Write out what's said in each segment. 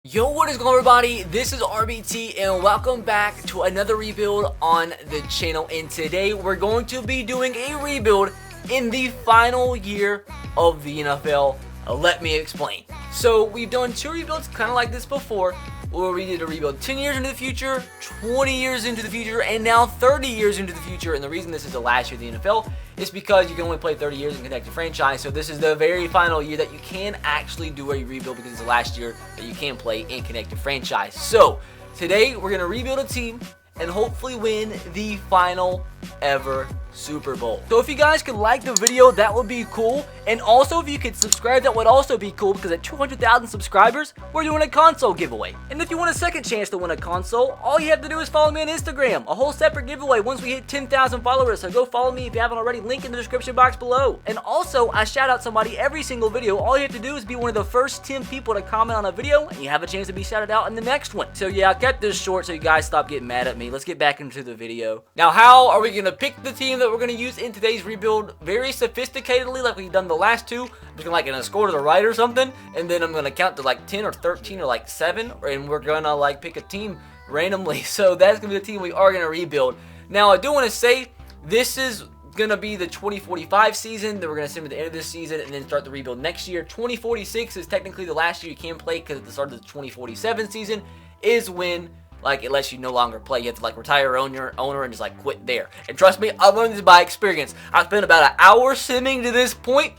Yo, what is going on, everybody? This is RBT and welcome back to another rebuild on the channel. And today we're going to be doing a rebuild in the final year of the NFL. Let me explain. So we've done two rebuilds kind of like this before, where we did a rebuild 10 years into the future, 20 years into the future, and now 30 years into the future. And the reason this is the last year of the NFL is because you can only play 30 years in Connected Franchise. So this is the very final year that you can actually do a rebuild because it's the last year that you can play in Connected Franchise. So today we're going to rebuild a team and hopefully win the final ever Super Bowl. So if you guys could like the video, that would be cool. And also if you could subscribe, that would also be cool, because at 200,000 subscribers, we're doing a console giveaway. And if you want a second chance to win a console, all you have to do is follow me on Instagram. A whole separate giveaway once we hit 10,000 followers. So go follow me if you haven't already. Link in the description box below. And also, I shout out somebody every single video. All you have to do is be one of the first 10 people to comment on a video, and you have a chance to be shouted out in the next one. So yeah, I kept this short so you guys stop getting mad at me. Let's get back into the video. Now, how are we going to pick the team that we're going to use in today's rebuild? Very sophisticatedly, like we've done the last two. I'm just gonna score to the right or something, and then I'm gonna count to like 10 or 13 or like 7, and we're gonna like pick a team randomly. So that's gonna be the team we are gonna rebuild. Now, I do want to say this is gonna be the 2045 season that we're gonna send to the end of this season and then start the rebuild next year. 2046 is technically the last year you can play, because at the start of the 2047 season is when it lets you no longer play. You have to retire your owner and just quit there. And trust me, I've learned this by experience. I've spent about an hour simming to this point,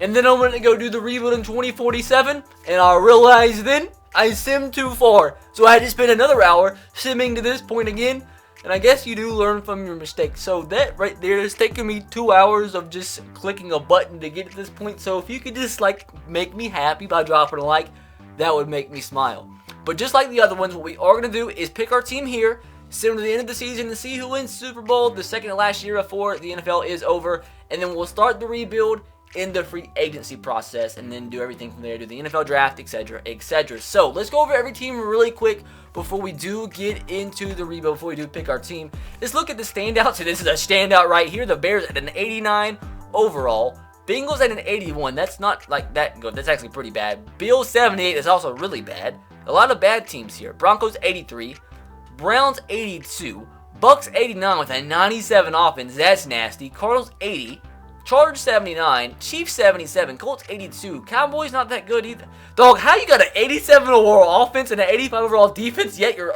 and then I'm gonna go do the rebuild in 2047, and I realized then I simmed too far. So I had to spend another hour simming to this point again. And I guess you do learn from your mistakes. So that right there is taking me 2 hours of just clicking a button to get to this point. So if you could just make me happy by dropping a like, that would make me smile. But just like the other ones, what we are going to do is pick our team here, send them to the end of the season to see who wins Super Bowl the second to last year before the NFL is over. And then we'll start the rebuild in the free agency process, and then do everything from there, do the NFL draft, etc., etc. So let's go over every team really quick before we do get into the rebuild, before we do pick our team. Let's look at the standouts. So this is a standout right here. The Bears at an 89 overall. Bengals at an 81. That's not that good. That's actually pretty bad. Bills 78 is also really bad. A lot of bad teams here. Broncos 83. Browns 82. Bucks 89 with a 97 offense. That's nasty. Cardinals 80. Chargers 79. Chiefs 77. Colts 82. Cowboys not that good either. Dog, how you got an 87 overall offense and an 85 overall defense, yet your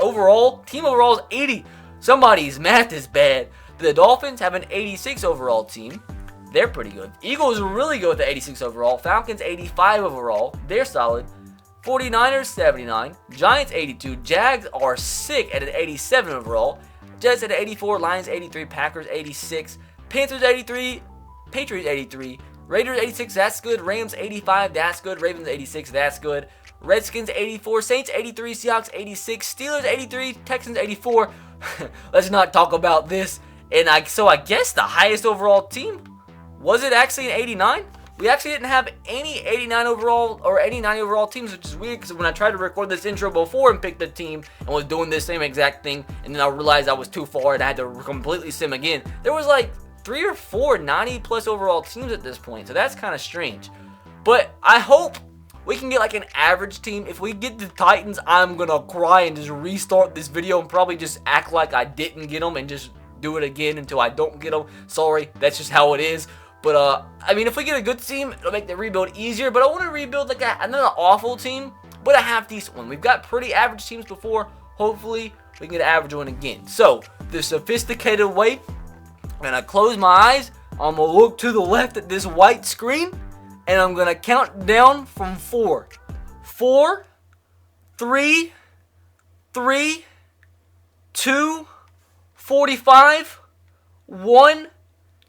team overall is 80? Somebody's math is bad. The Dolphins have an 86 overall team. They're pretty good. Eagles are really good with the 86 overall. Falcons 85 overall. They're solid. 49ers 79. Giants 82. Jags are sick at an 87 overall. Jets at an 84. Lions 83. Packers 86. Panthers 83. Patriots 83. Raiders 86. That's good. Rams 85. That's good. Ravens 86. That's good. Redskins 84. Saints 83. Seahawks 86. Steelers 83. Texans 84. Let's not talk about this. And so I guess the highest overall team, was it actually an 89? We actually didn't have any 89 overall or 89 overall teams, which is weird, because when I tried to record this intro before and pick the team and was doing this same exact thing, and then I realized I was too far and I had to completely sim again, there was 3 or 4 90 plus overall teams at this point. So that's kind of strange. But I hope we can get an average team. If we get the Titans, I'm gonna cry and just restart this video and probably just act like I didn't get them and just do it again until I don't get them. Sorry, that's just how it is. But, I mean, if we get a good team, it'll make the rebuild easier. But I want to rebuild not an awful team, but a half-decent one. We've got pretty average teams before. Hopefully, we can get an average one again. So, the sophisticated way, I'm going to close my eyes. I'm going to look to the left at this white screen, and I'm going to count down from 4. 4, 3, 3, 2, 45, 1,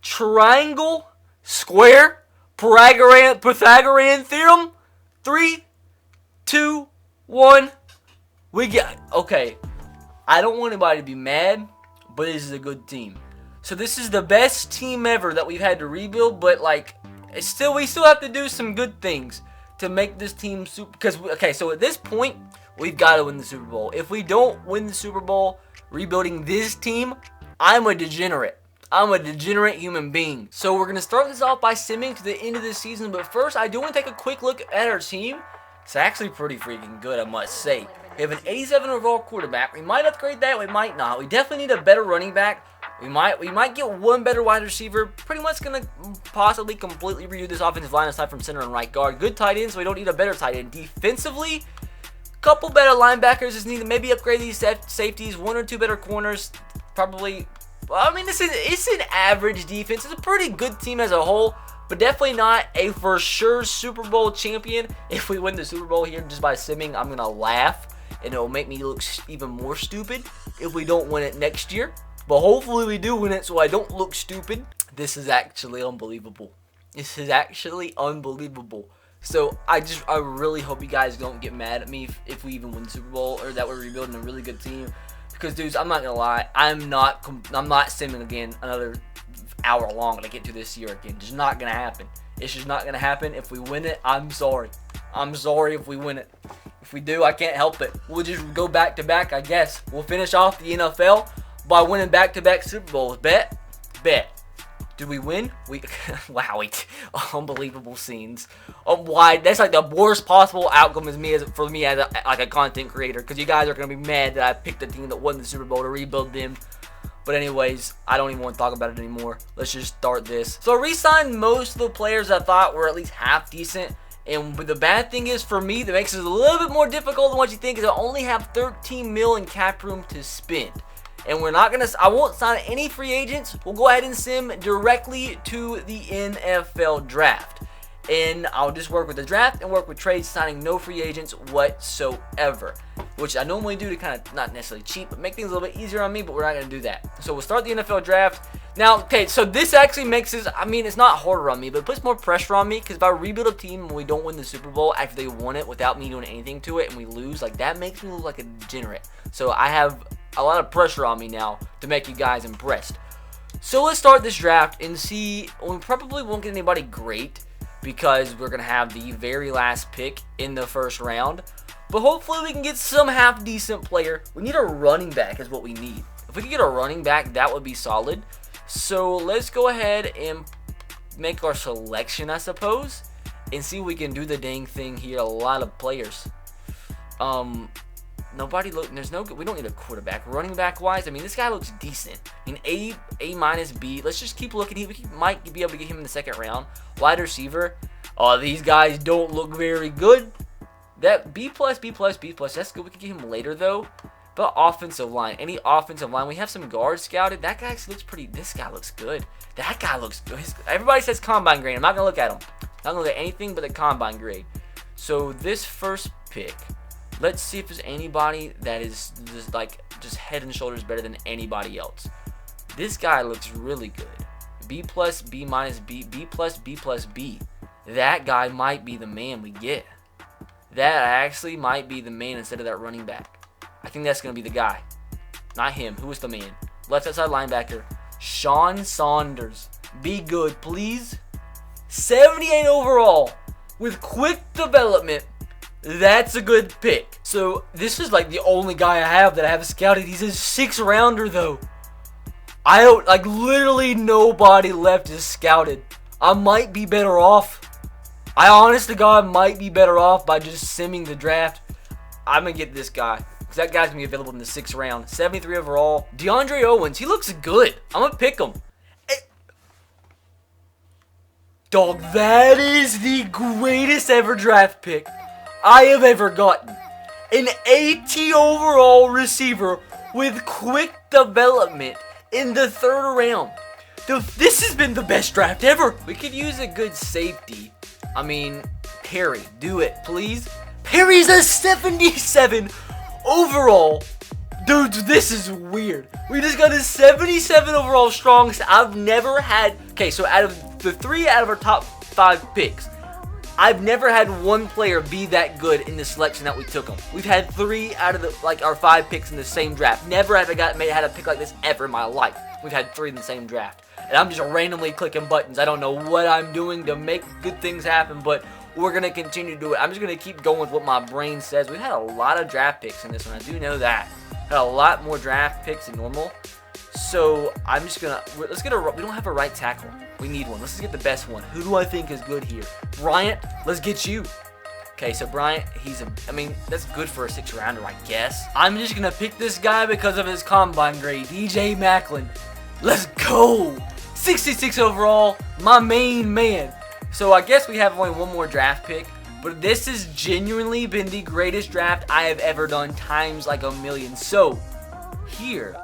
triangle, square, Pythagorean theorem. 3, 2, 1. We got. Okay, I don't want anybody to be mad, but this is a good team. So this is the best team ever that we've had to rebuild. But we still have to do some good things to make this team super. Because so at this point, we've got to win the Super Bowl. If we don't win the Super Bowl, rebuilding this team, I'm a degenerate. I'm a degenerate human being. So we're going to start this off by simming to the end of the season. But first, I do want to take a quick look at our team It's actually pretty freaking good, I must say. We have an 87 overall quarterback. We might upgrade that, we might not. We definitely need a better running back. We might get one better wide receiver. Pretty much going to possibly completely redo this offensive line aside from center and right guard. Good tight ends, so we don't need a better tight end. Defensively, couple better linebackers. Just need to maybe upgrade these safeties. One or two better corners. Probably, well, I mean, it's an average defense. It's a pretty good team as a whole, but definitely not a for sure Super Bowl champion. If we win the Super Bowl here just by simming, I'm going to laugh, and it'll make me look even more stupid if we don't win it next year. But hopefully we do win it so I don't look stupid. This is actually unbelievable. This is actually unbelievable. So I really hope you guys don't get mad at me if we even win the Super Bowl or that we're rebuilding a really good team. Because dudes, I'm not gonna lie, I'm not simming again another hour long to get to this year again. Just not gonna happen. It's just not gonna happen. If we win it, I'm sorry. I'm sorry if we win it. If we do, I can't help it. We'll just go back to back, I guess. We'll finish off the NFL by winning back-to-back Super Bowls. Bet. Did we win? Wow, unbelievable scenes. Why? That's like the worst possible outcome for me as a content creator, because you guys are gonna be mad that I picked a team that won the Super Bowl to rebuild them. But anyways, I don't even want to talk about it anymore. Let's just start this. So I re-signed most of the players I thought were at least half decent. But the bad thing is for me, that makes it a little bit more difficult than what you think, is I only have 13 mil in cap room to spend. And I won't sign any free agents. We'll go ahead and sim directly to the NFL draft. And I'll just work with the draft and work with trades, signing no free agents whatsoever. Which I normally do to kind of, not necessarily cheat, but make things a little bit easier on me, but we're not going to do that. So we'll start the NFL draft. Now, okay, so this actually makes this, I mean, it's not harder on me, but it puts more pressure on me, because if I rebuild a team and we don't win the Super Bowl after they won it without me doing anything to it and we lose, like, that makes me look like a degenerate. So I have a lot of pressure on me now to make you guys impressed. So let's start this draft and see. We probably won't get anybody great because we're going to have the very last pick in the first round. But hopefully we can get some half-decent player. We need a running back is what we need. If we can get a running back, that would be solid. So let's go ahead and make our selection, I suppose, and see if we can do the dang thing here. A lot of players. We don't need a quarterback. Running back wise, I mean, this guy looks decent. I mean, A minus B. Let's just keep looking. We might be able to get him in the second round. Wide receiver. These guys don't look very good. That B plus, B plus, B plus. That's good. We can get him later though. But offensive line, any offensive line. We have some guards scouted. That guy looks pretty. This guy looks good. That guy looks good. Everybody says combine grade. I'm not gonna look at him. I'm not gonna look at anything but the combine grade. So this first pick. Let's see if there's anybody that is just head and shoulders better than anybody else. This guy looks really good. B plus, B minus, B plus, B plus, B. That guy might be the man we get. That actually might be the man instead of that running back. I think that's going to be the guy. Not him. Who is the man? Left outside linebacker. Sean Saunders. Be good, please. 78 overall. With quick development. That's a good pick. So this is like the only guy I have that I have scouted. He's a 6th rounder though. I don't, like, literally nobody left is scouted. I might be better off. I honest to God might be better off by just simming the draft. I'm gonna get this guy, because that guy's gonna be available in the 6th round. 73 overall. DeAndre Owens, he looks good. I'm gonna pick him. Dog, that is the greatest ever draft pick I have ever gotten. An 80 overall receiver with quick development in the 3rd round. This has been the best draft ever. We could use a good safety. I mean, Perry, do it, please. Perry's a 77 overall. Dude, this is weird. We just got a 77 overall strongest. I've never had. Okay, so out of the 3 out of our top 5 picks, I've never had one player be that good in the selection that we took him. We've had 3 out of our 5 picks in the same draft. Never have I had a pick like this ever in my life. We've had 3 in the same draft. And I'm just randomly clicking buttons. I don't know what I'm doing to make good things happen, but we're going to continue to do it. I'm just going to keep going with what my brain says. We've had a lot of draft picks in this one. I do know that. Had a lot more draft picks than normal. So I'm just going to, we don't have a right tackle. We need one. Let's just get the best one. Who do I think is good here? Bryant, let's get you. Okay, so Bryant, I mean, that's good for a 6th rounder, I guess. I'm just going to pick this guy because of his combine grade. DJ Macklin. Let's go. 66 overall, my main man. So I guess we have only one more draft pick. But this has genuinely been the greatest draft I have ever done, times like a million. So, here,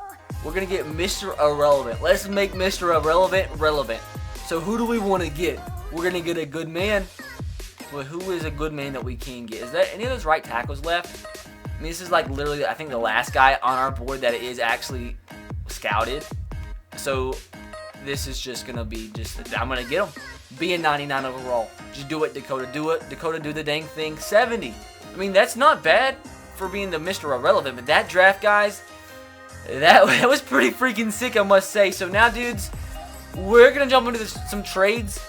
we're going to get Mr. Irrelevant. Let's make Mr. Irrelevant relevant. So, who do we want to get? We're going to get a good man. But who is a good man that we can get? Is there any of those right tackles left? I mean, this is like literally, I think, the last guy on our board that is actually scouted. So, this is just going to be I'm going to get him. Being 99 overall. Just do it, Dakota. Do it. Dakota, do the dang thing. 70. I mean, that's not bad for being the Mr. Irrelevant. But that draft, guys, that was pretty freaking sick, I must say. So now, dudes, we're going to jump into some trades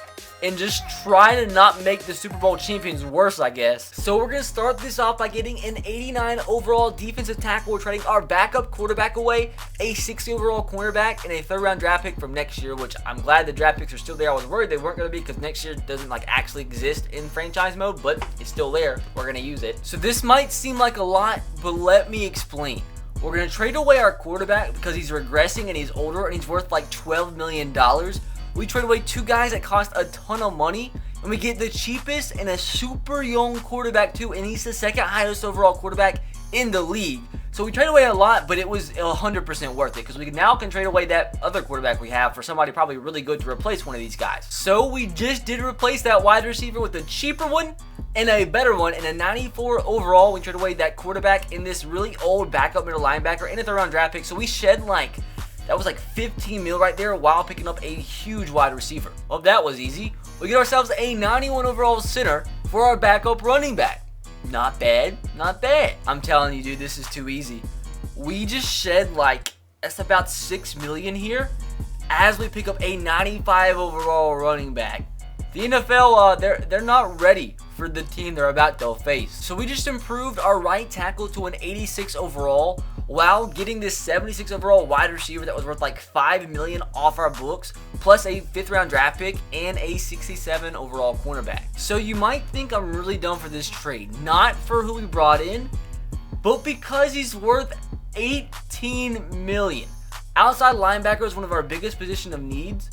and just try to not make the Super Bowl champions worse, I guess. So we're going to start this off by getting an 89 overall defensive tackle. We're trading our backup quarterback away, a 60 overall cornerback, and a 3rd round draft pick from next year, which I'm glad the draft picks are still there. I was worried they weren't going to be because next year doesn't like actually exist in franchise mode, but it's still there. We're going to use it. So this might seem like a lot, but let me explain. We're going to trade away our quarterback because he's regressing and he's older and he's worth like $12 million. We trade away 2 guys that cost a ton of money, and we get the cheapest and a super young quarterback too, and he's the 2nd highest overall quarterback in the league. So we trade away a lot, but it was 100% worth it because we now can trade away that other quarterback we have for somebody probably really good to replace one of these guys. So we just did replace that wide receiver with a cheaper one and a better one. In a 94 overall, we trade away that quarterback in this really old backup middle linebacker and a 3rd round draft pick. So we shed that was like 15 mil right there while picking up a huge wide receiver. Well, that was easy. We get ourselves a 91 overall center for our backup running back. Not bad, not bad. I'm telling you, dude, this is too easy. We just shed that's about 6 million here as we pick up a 95 overall running back. The NFL, they're not ready for the team they're about to face. So we just improved our right tackle to an 86 overall while getting this 76 overall wide receiver that was worth like $5 million off our books, plus a 5th round draft pick and a 67 overall cornerback. So you might think I'm really done for this trade, not for who we brought in, but because he's worth $18 million. Outside linebacker is one of our biggest position of needs.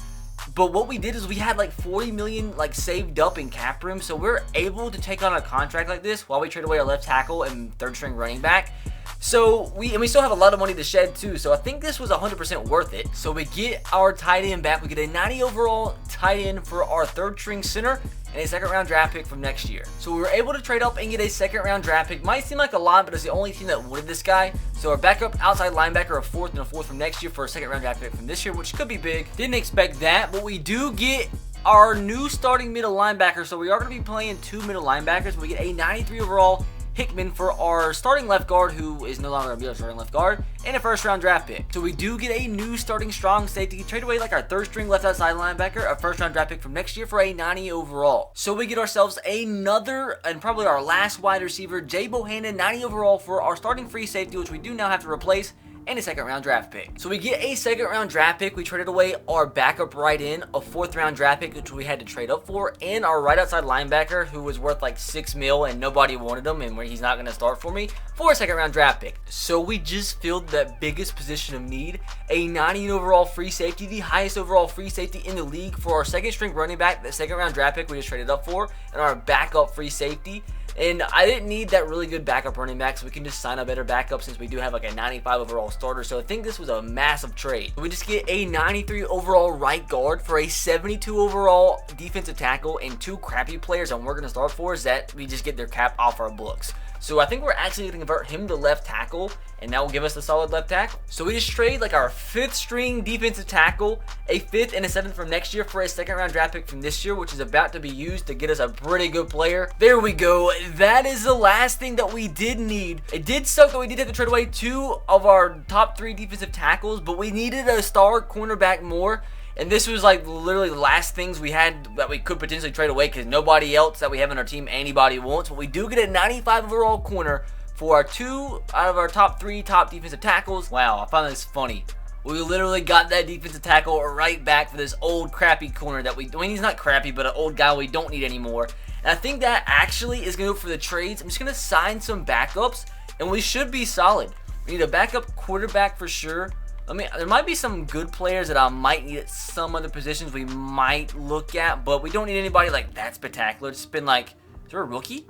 But what we did is we had like $40 million saved up in cap room, so we're able to take on a contract like this while we trade away our left tackle and 3rd string running back. So we still have a lot of money to shed too, so I think this was 100% worth it. So we get our tight end back. We get a 90 overall tight end for our 3rd string center and a 2nd round draft pick from next year. So we were able to trade up and get a 2nd round draft pick. Might seem like a lot, but it's the only team that wanted this guy. So our backup outside linebacker, a 4th and a 4th from next year for a 2nd round draft pick from this year, which could be big. Didn't expect that, but we do get our new starting middle linebacker. So we are going to be playing 2 middle linebackers. We get a 93 overall Hickman for our starting left guard, who is no longer going to be our starting left guard, and a 1st round draft pick. So we do get a new starting strong safety. Trade away our 3rd string left outside linebacker, a 1st round draft pick from next year for a 90 overall. So we get ourselves another, and probably our last wide receiver, Jay Bohannon, 90 overall for our starting free safety, which we do now have to replace, and a 2nd round draft pick. So we get a 2nd round draft pick. We traded away our backup right in, a 4th round draft pick, which we had to trade up for, and our right outside linebacker, who was worth like 6 mil and nobody wanted him and where he's not going to start for me, for a 2nd round draft pick. So we just filled that biggest position of need, a 90 overall free safety, the highest overall free safety in the league for our 2nd string running back, the 2nd round draft pick we just traded up for, and our backup free safety. And I didn't need that really good backup running back, so we can just sign a better backup since we do have a 95 overall starter. So I think this was a massive trade. We just get a 93 overall right guard for a 72 overall defensive tackle and 2 crappy players and we're going to start for is that we just get their cap off our books. So I think we're actually going to convert him to left tackle, and that will give us a solid left tackle. So we just trade our 5th string defensive tackle, a 5th and a 7th from next year for a 2nd round draft pick from this year, which is about to be used to get us a pretty good player. There we go. That is the last thing that we did need. It did suck that we did have to trade away 2 of our top 3 defensive tackles, but we needed a star cornerback more. And this was literally the last things we had that we could potentially trade away because nobody else that we have on our team anybody wants. But we do get a 95 overall corner for our 2 out of our top 3 top defensive tackles. Wow, I found this funny. We literally got that defensive tackle right back for this old crappy corner that I mean, he's not crappy, but an old guy we don't need anymore. And And I think that actually is going to go for the trades. I'm just going to sign some backups, and we should be solid. We need a backup quarterback for sure. There might be some good players that I might need at some other positions we might look at, but we don't need anybody like that spectacular. It's been like, is there a rookie?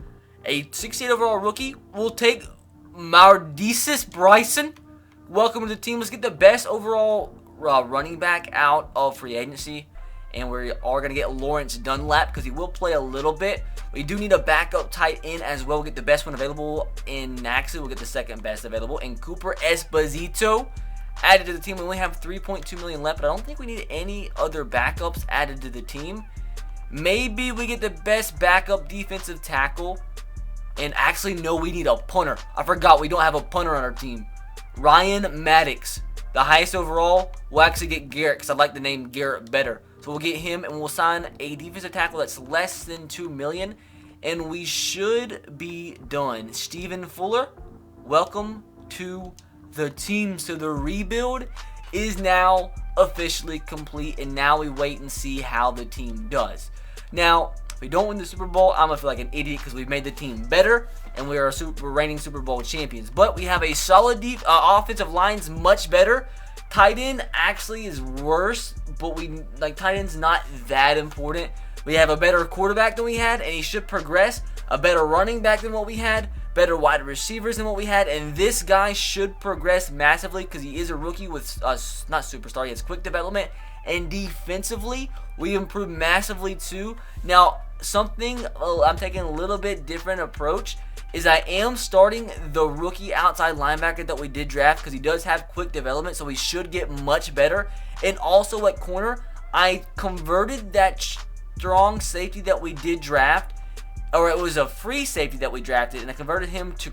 A 68 overall rookie? We'll take Mardesis Bryson. Welcome to the team. Let's get the best overall running back out of free agency. And we are going to get Lawrence Dunlap because he will play a little bit. We do need a backup tight end as well. We'll get the best one available in Naxley. We'll get the second best available in Cooper Esposito. Added to the team. We only have $3.2 million left, but I don't think we need any other backups added to the team. Maybe we get the best backup defensive tackle. And actually, no, we need a punter. I forgot we don't have a punter on our team. Ryan Maddox, the highest overall. We'll actually get Garrett because I like the name Garrett better. So we'll get him and we'll sign a defensive tackle that's less than $2 million. And we should be done. Stephen Fuller, welcome to the team. So the rebuild is now officially complete, and now we wait and see how the team does. Now, if we don't win the Super Bowl, I'm gonna feel like an idiot because we've made the team better and we're reigning Super Bowl champions. But we have a solid offensive line's much better. Tight end actually is worse, but tight end's not that important. We have a better quarterback than we had, and he should progress. A better running back than what we had. Better wide receivers than what we had, and this guy should progress massively because he is a rookie with not superstar. He has quick development, and defensively we improved massively too. Now, something I'm taking a little bit different approach is I am starting the rookie outside linebacker that we did draft because he does have quick development, so he should get much better. And also at corner, I converted that strong safety that we did draft, or it was a free safety that we drafted, and I converted him to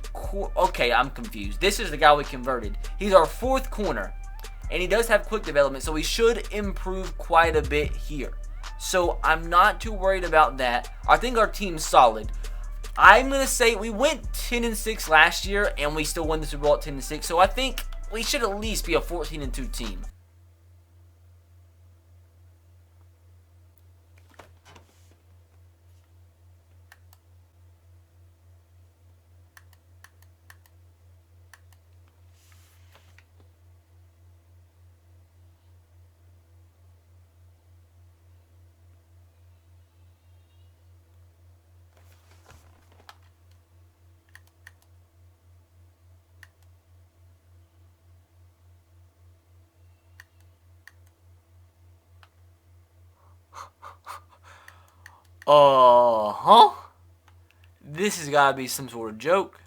okay, I'm confused. This is the guy we converted. He's our fourth corner, and he does have quick development, so he should improve quite a bit here. So I'm not too worried about that. I think our team's solid. I'm going to say we went 10-6 last year, and we still won the Super Bowl at 10-6, so I think we should at least be a 14-2 team. This has got to be some sort of joke.